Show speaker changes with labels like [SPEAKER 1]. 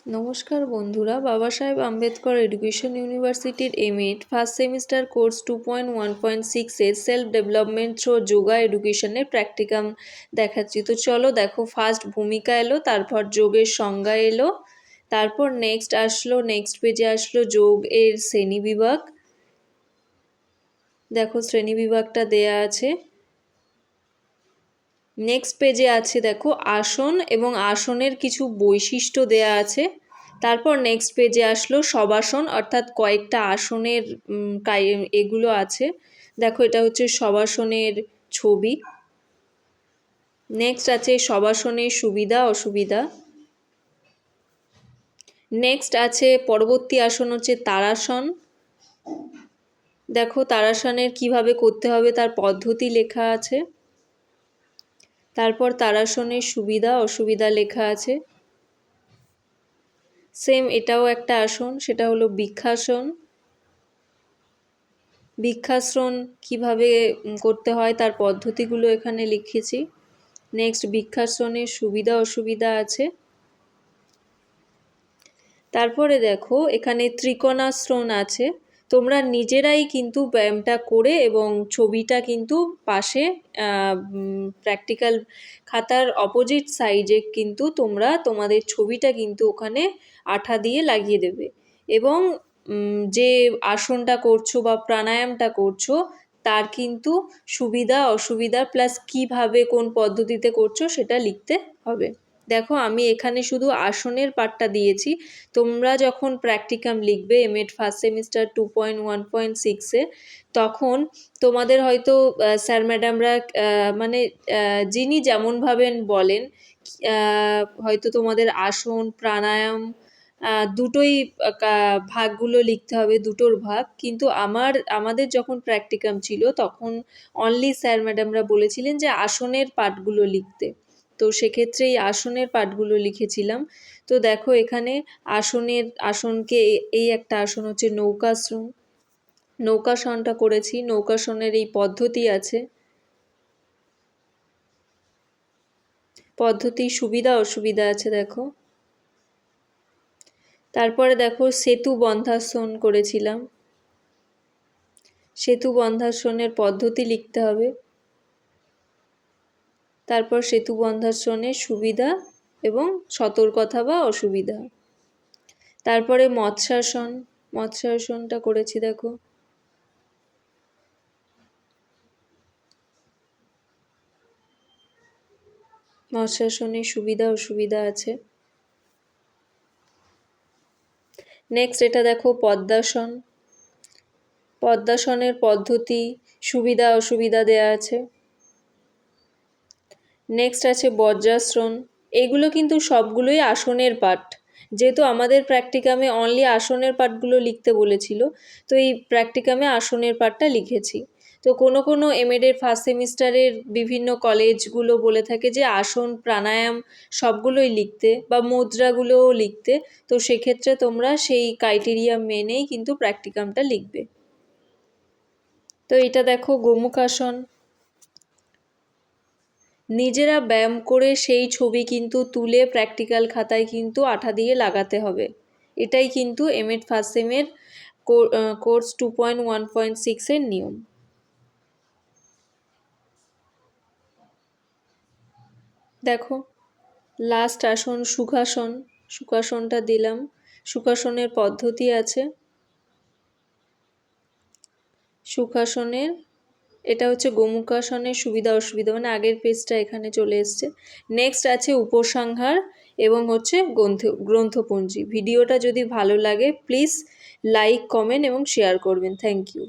[SPEAKER 1] নমস্কার বন্ধুরা, বাবা সাহেব আম্বেদকর এডুকেশন ইউনিভার্সিটির MEd first semester course 2.1.6 self development through yoga এডুকেশনের প্র্যাকটিকাম দেখাচ্ছি। তো চলো দেখো, ফার্স্ট ভূমিকা এলো, তারপর যোগের সংজ্ঞা এলো, তারপর নেক্সট পেজে আসলো যোগ এর শ্রেণীবিভাগ। দেখো শ্রেণীবিভাগটা দেয়া আছে। নেক্সট পেজে আছে দেখো আসন এবং আসনের কিছু বৈশিষ্ট্য দেয়া আছে। তারপর নেক্সট পেজে আসলো শবাসন, অর্থাৎ কয়েকটা আসনের এগুলো আছে। দেখো এটা হচ্ছে শবাসনের ছবি। নেক্সট আছে শবাসনের সুবিধা অসুবিধা। নেক্সট আছে পরবর্তী আসন হচ্ছে তারাসন। দেখো তারাসনের কিভাবে করতে হবে তার পদ্ধতি লেখা আছে। তারপর তারাসনের সুবিধা অসুবিধা লেখা আছে। সেম এটাও একটা আসন, সেটা হলো বৃক্ষাসন। বৃক্ষাসন কিভাবে করতে হয় তার পদ্ধতিগুলো এখানে লিখেছি। নেক্সট বৃক্ষাসনের সুবিধা অসুবিধা আছে। তারপরে দেখো এখানে ত্রিকোণাসন আছে। তোমরা নিজেরাই কিন্তু ব্যায়ামটা করে এবং ছবিটা কিন্তু পাশে প্র্যাকটিক্যাল খাতার অপোজিট সাইডে কিন্তু তোমরা তোমাদের ছবিটা কিন্তু ওখানে আঠা দিয়ে লাগিয়ে দেবে এবং যে আসনটা করছো বা প্রাণায়ামটা করছো তার কিন্তু সুবিধা অসুবিধা প্লাস কিভাবে কোন পদ্ধতিতে করছো সেটা লিখতে হবে। দেখো আমি এখানে শুধু আসনের পার্টটা দিয়েছি। তোমরা যখন প্র্যাকটিকাম লিখবে এমএড ফার্স্ট সেমিস্টার 2.1.6-এ, তখন তোমাদের হয়তো স্যার ম্যাডামরা মানে যিনি যেমনভাবে বলেন, হয়তো তোমাদের আসন প্রাণায়াম দুটোই ভাগগুলো লিখতে হবে, দুটোর ভাগ। কিন্তু আমাদের যখন প্র্যাকটিকাম ছিল তখন অনলি স্যার ম্যাডামরা বলেছিলেন যে আসনের পার্টগুলো লিখতে। তো সেক্ষেত্রে এই আসনের পার্টগুলো লিখেছিলাম। তো দেখো এখানে আসনকে এই একটা আসন হচ্ছে নৌকাসন। নৌকাসনটা করেছি। নৌকাসনের এই পদ্ধতি আছে, পদ্ধতি সুবিধা অসুবিধা আছে দেখো। তারপরে দেখো সেতু বন্ধাসন করেছিলাম। সেতু বন্ধাসনের পদ্ধতি লিখতে হবে। তারপর সেতু বন্ধাসনের সুবিধা এবং সতর্কতা বা অসুবিধা। তারপরে মৎস্যাসনটা করেছি দেখো। মৎস্যাসনের সুবিধা অসুবিধা আছে। নেক্সট এটা দেখো পদ্মাসন। পদ্মাসনের পদ্ধতি সুবিধা অসুবিধা দেয়া আছে। নেক্সট আছে বজ্রাসন। এগুলো কিন্তু সবগুলোই আসনের পার্ট। যেহেতু আমাদের প্র্যাকটিকামে অনলি আসনের পার্টগুলো লিখতে বলেছিল, তো এই প্র্যাকটিকামে আসনের পার্টটা লিখেছি। তো কোনো এমএডের ফার্স্ট সেমিস্টারের বিভিন্ন কলেজগুলো বলে থাকে যে আসন প্রাণায়াম সবগুলোই লিখতে বা মুদ্রাগুলোও লিখতে। তো সেক্ষেত্রে তোমরা সেই ক্রাইটেরিয়া মেনেই কিন্তু প্র্যাকটিকামটা লিখবে। তো এটা দেখো গোমুখাসন। নিজেরা ব্যায়াম করে সেই ছবি কিন্তু তুলে প্র্যাকটিক্যাল খাতায় কিন্তু আঠা দিয়ে লাগাতে হবে। এটাই কিন্তু এমএড ফার্স্ট সেমের কোর্স 2.1.6-এর নিয়ম। দেখো লাস্ট আসন সুখাসন। সুখাসনটা দিলাম। সুখাসনের পদ্ধতি আছে। সুখাসনের এটা হচ্ছে গোমুখাসনের সুবিধা অসুবিধা, মানে আগের পেজটা এখানে চলে এসছে। নেক্সট আছে উপসংহার এবং হচ্ছে গ্রন্থপঞ্জি। ভিডিওটা যদি ভালো লাগে প্লিজ লাইক কমেন্ট এবং শেয়ার করবেন। Thank you.